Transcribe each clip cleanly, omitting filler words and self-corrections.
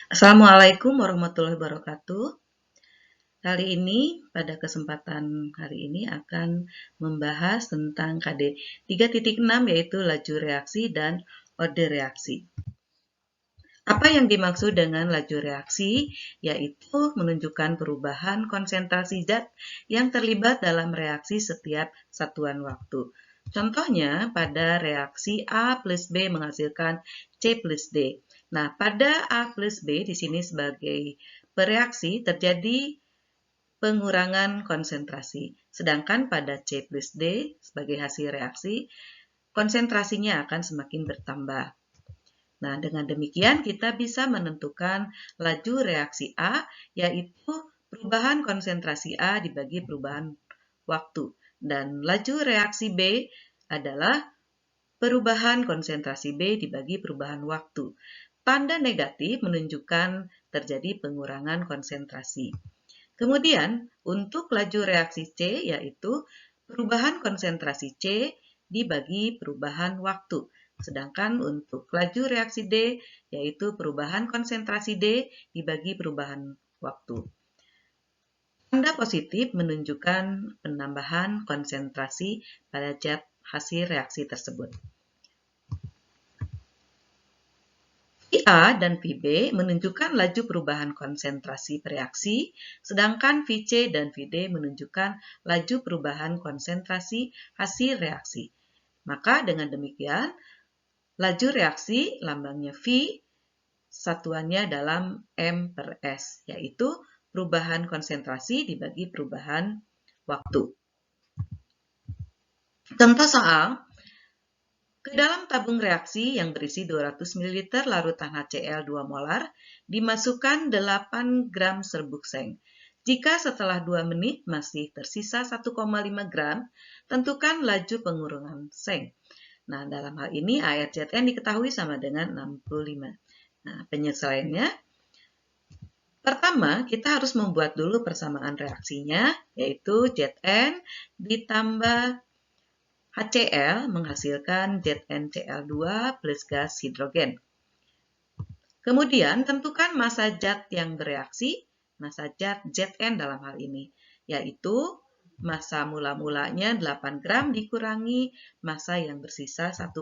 Assalamualaikum warahmatullahi wabarakatuh. Kali ini, pada kesempatan hari ini akan membahas tentang KD 3.6 yaitu laju reaksi dan order reaksi. Apa yang dimaksud dengan laju reaksi? Yaitu menunjukkan perubahan konsentrasi zat yang terlibat dalam reaksi setiap satuan waktu. Contohnya, pada reaksi A plus B menghasilkan C plus D. Nah, pada A plus B di sini sebagai bereaksi terjadi pengurangan konsentrasi. Sedangkan pada C plus D sebagai hasil reaksi, konsentrasinya akan semakin bertambah. Nah, dengan demikian kita bisa menentukan laju reaksi A, yaitu perubahan konsentrasi A dibagi perubahan waktu. Dan laju reaksi B adalah perubahan konsentrasi B dibagi perubahan waktu. Tanda negatif menunjukkan terjadi pengurangan konsentrasi. Kemudian, untuk laju reaksi C, yaitu perubahan konsentrasi C dibagi perubahan waktu. Sedangkan untuk laju reaksi D, yaitu perubahan konsentrasi D dibagi perubahan waktu. Tanda positif menunjukkan penambahan konsentrasi pada zat hasil reaksi tersebut. VA dan VB menunjukkan laju perubahan konsentrasi reaksi, sedangkan VC dan VD menunjukkan laju perubahan konsentrasi hasil reaksi. Maka dengan demikian, laju reaksi lambangnya V, satuannya dalam M per S, yaitu perubahan konsentrasi dibagi perubahan waktu. Contoh soal, ke dalam tabung reaksi yang berisi 200 ml larutan HCl 2 molar, dimasukkan 8 gram serbuk seng. Jika setelah 2 menit masih tersisa 1,5 gram, tentukan laju pengurangan seng. Nah, dalam hal ini ArZn diketahui sama dengan 65. Nah, penyesuaiannya, pertama kita harus membuat dulu persamaan reaksinya, yaitu Zn ditambah HCl menghasilkan ZnCl2 plus gas hidrogen. Kemudian tentukan massa zat yang bereaksi, massa zat Zn dalam hal ini, yaitu massa mula-mulanya 8 gram dikurangi massa yang bersisa 1,5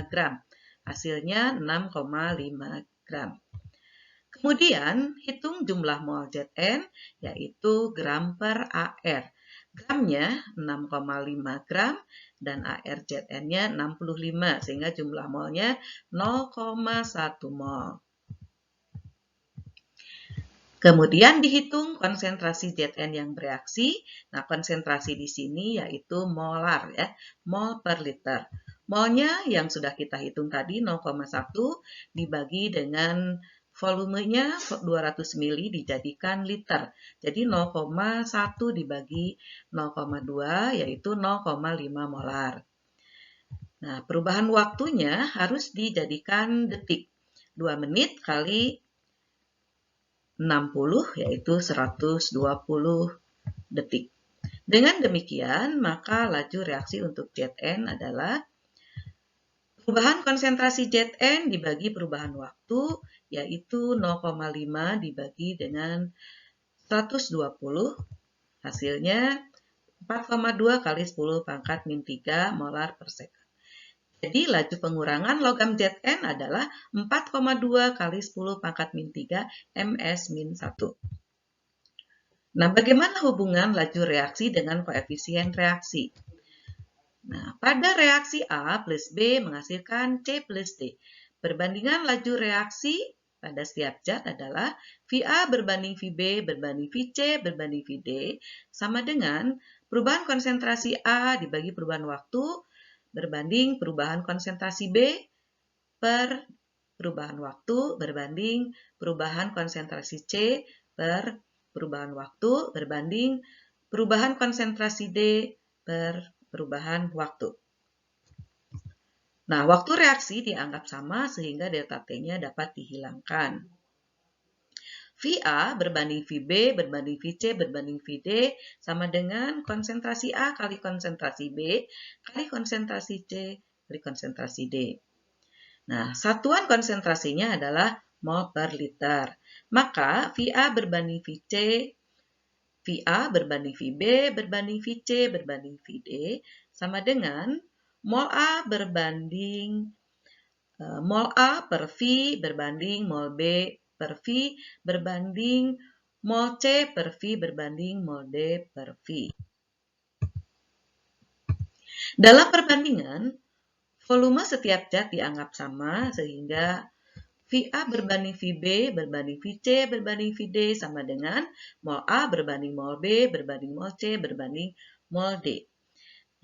gram. Hasilnya 6,5 gram. Kemudian hitung jumlah mol Zn, yaitu gram per Ar. Gramnya 6,5 gram dan ArZn-nya 65, sehingga jumlah molnya 0,1 mol. Kemudian dihitung konsentrasi Zn yang bereaksi. Nah, konsentrasi di sini yaitu molar ya, mol per liter. Molnya yang sudah kita hitung tadi 0,1 dibagi dengan volumenya 200 ml dijadikan liter. Jadi 0,1 dibagi 0,2 yaitu 0,5 molar. Nah, perubahan waktunya harus dijadikan detik. 2 menit kali 60 yaitu 120 detik. Dengan demikian, maka laju reaksi untuk Zn adalah perubahan konsentrasi Zn dibagi perubahan waktu, yaitu 0,5 dibagi dengan 120, hasilnya 4,2 kali 10 pangkat min 3 molar per sekon. Jadi laju pengurangan logam Zn adalah 4,2 kali 10 pangkat min 3 ms min 1. Nah, bagaimana hubungan laju reaksi dengan koefisien reaksi? Nah, pada reaksi A plus B menghasilkan C plus D. Perbandingan laju reaksi pada setiap zat adalah VA berbanding VB berbanding VC berbanding VD sama dengan perubahan konsentrasi A dibagi perubahan waktu berbanding perubahan konsentrasi B per perubahan waktu berbanding perubahan konsentrasi C per perubahan waktu berbanding perubahan konsentrasi D per perubahan waktu. Nah, waktu reaksi dianggap sama sehingga delta T-nya dapat dihilangkan. VA berbanding VB berbanding VC berbanding VD sama dengan konsentrasi A kali konsentrasi B kali konsentrasi C kali konsentrasi D. Nah, satuan konsentrasinya adalah mol per liter. Maka VA berbanding VC, VA berbanding VB berbanding VC berbanding VD sama dengan mol A berbanding mol A per V berbanding mol B per V berbanding mol C per V berbanding mol D per V. Dalam perbandingan, volume setiap zat dianggap sama sehingga VA berbanding VB berbanding VC berbanding VD sama dengan mol A berbanding mol B berbanding mol C berbanding mol D.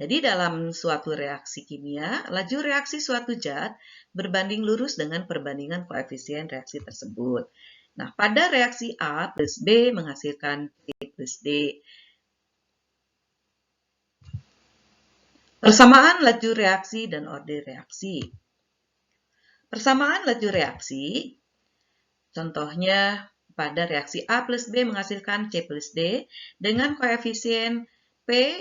Jadi dalam suatu reaksi kimia, laju reaksi suatu zat berbanding lurus dengan perbandingan koefisien reaksi tersebut. Nah, pada reaksi A plus B menghasilkan C plus D. Persamaan laju reaksi dan orde reaksi. Persamaan laju reaksi, contohnya pada reaksi A plus B menghasilkan C plus D dengan koefisien P,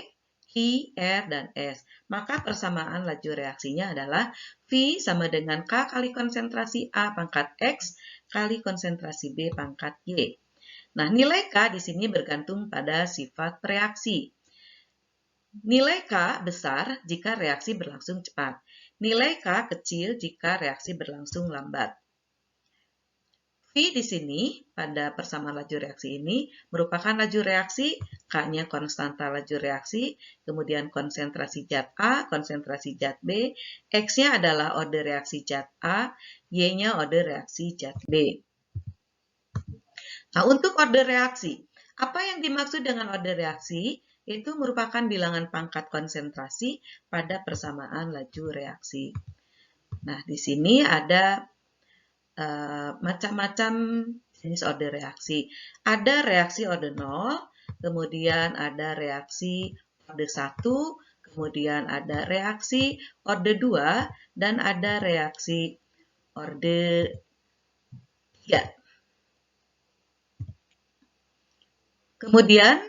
I, R, dan S. Maka persamaan laju reaksinya adalah V sama dengan K kali konsentrasi A pangkat X kali konsentrasi B pangkat Y. Nah, nilai K di sini bergantung pada sifat reaksi. Nilai K besar jika reaksi berlangsung cepat. Nilai K kecil jika reaksi berlangsung lambat. V di sini pada persamaan laju reaksi ini merupakan laju reaksi, K-nya konstanta laju reaksi, kemudian konsentrasi zat A, konsentrasi zat B, X-nya adalah orde reaksi zat A, Y-nya orde reaksi zat B. Nah, untuk orde reaksi, apa yang dimaksud dengan orde reaksi? Itu merupakan bilangan pangkat konsentrasi pada persamaan laju reaksi. Nah, di sini ada macam-macam jenis orde reaksi. Ada reaksi orde 0, kemudian ada reaksi orde 1, kemudian ada reaksi orde 2, dan ada reaksi orde 3. Kemudian,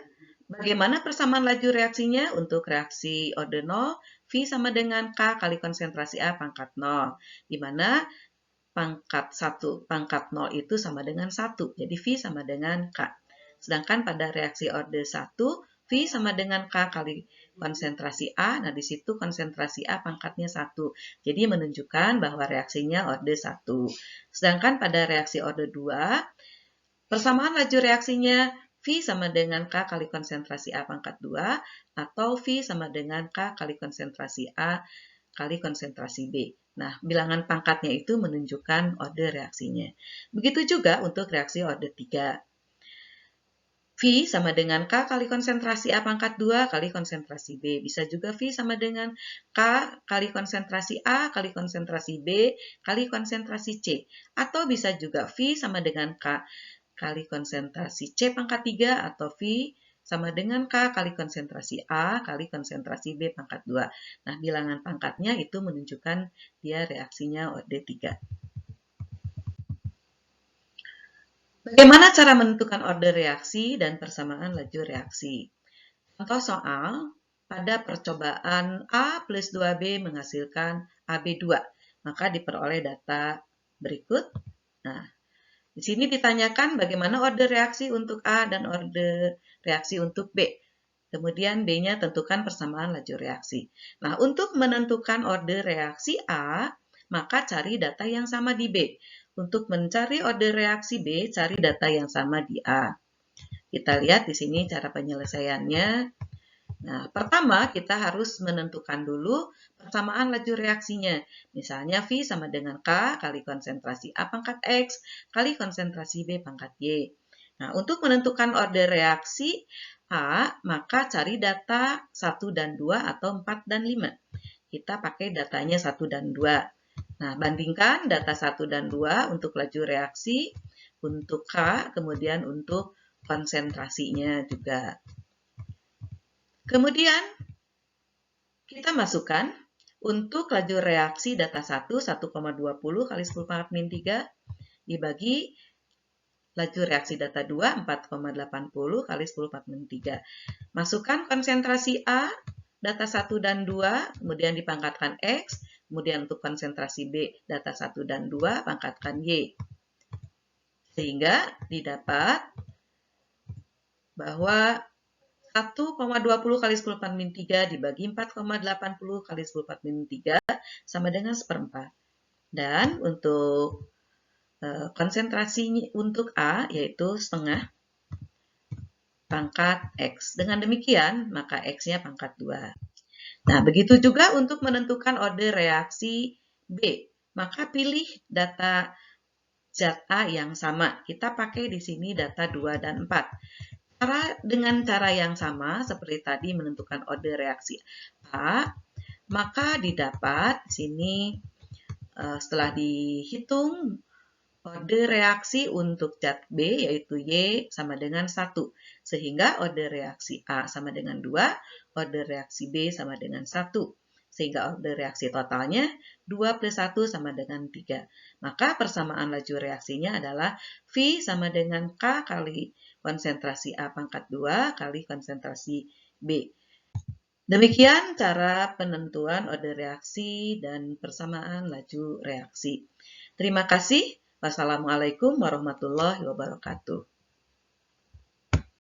bagaimana persamaan laju reaksinya? Untuk reaksi orde 0, V sama dengan K kali konsentrasi A pangkat 0, di mana pangkat 0 itu sama dengan 1, jadi V sama dengan K. Sedangkan pada reaksi orde 1, V sama dengan K kali konsentrasi A, nah di situ konsentrasi A pangkatnya 1, jadi menunjukkan bahwa reaksinya orde 1. Sedangkan pada reaksi orde 2, persamaan laju reaksinya V sama dengan K kali konsentrasi A pangkat 2 atau V sama dengan K kali konsentrasi A kali konsentrasi B. Nah, bilangan pangkatnya itu menunjukkan orde reaksinya. Begitu juga untuk reaksi orde 3. V sama dengan K kali konsentrasi A pangkat 2 kali konsentrasi B. Bisa juga V sama dengan K kali konsentrasi A kali konsentrasi B kali konsentrasi C. Atau bisa juga V sama dengan K kali konsentrasi C pangkat 3 atau V sama dengan K kali konsentrasi A kali konsentrasi B pangkat 2. Nah, bilangan pangkatnya itu menunjukkan dia reaksinya orde 3. Bagaimana cara menentukan orde reaksi dan persamaan laju reaksi? Contoh soal, pada percobaan A plus 2B menghasilkan AB2, maka diperoleh data berikut. Nah, di sini ditanyakan bagaimana orde reaksi untuk A dan orde reaksi untuk B. Kemudian B-nya tentukan persamaan laju reaksi. Nah, untuk menentukan orde reaksi A, maka cari data yang sama di B. Untuk mencari orde reaksi B, cari data yang sama di A. Kita lihat di sini cara penyelesaiannya. Nah, pertama kita harus menentukan dulu persamaan laju reaksinya. Misalnya V sama dengan K kali konsentrasi A pangkat X kali konsentrasi B pangkat Y. Nah, untuk menentukan orde reaksi A, maka cari data 1 dan 2 atau 4 dan 5. Kita pakai datanya 1 dan 2. Nah, bandingkan data 1 dan 2 untuk laju reaksi, untuk K, kemudian untuk konsentrasinya juga. Kemudian, kita masukkan untuk laju reaksi data 1, 1,20 kali 10 pangkat min 3, dibagi laju reaksi data 2, 4,80 kali 10 pangkat min 3. Masukkan konsentrasi A, data 1 dan 2, kemudian dipangkatkan X, kemudian untuk konsentrasi B, data 1 dan 2, pangkatkan Y. Sehingga didapat bahwa 1,20 kali 10 per min 3 dibagi 4,80 kali 10 per min 3 sama dengan seperempat. Dan untuk konsentrasinya untuk A yaitu setengah pangkat X. Dengan demikian, maka X-nya pangkat 2. Nah, begitu juga untuk menentukan order reaksi B. Maka pilih data zat A yang sama. Kita pakai di sini data 2 dan 4. Dengan cara yang sama seperti tadi menentukan order reaksi A, maka didapat di sini setelah dihitung order reaksi untuk zat B yaitu Y sama dengan 1. Sehingga order reaksi A sama dengan 2, order reaksi B sama dengan 1. Sehingga order reaksi totalnya 2 plus 1 sama dengan 3. Maka persamaan laju reaksinya adalah V sama dengan K kali konsentrasi A pangkat 2 kali konsentrasi B. Demikian cara penentuan order reaksi dan persamaan laju reaksi. Terima kasih. Wassalamualaikum warahmatullahi wabarakatuh.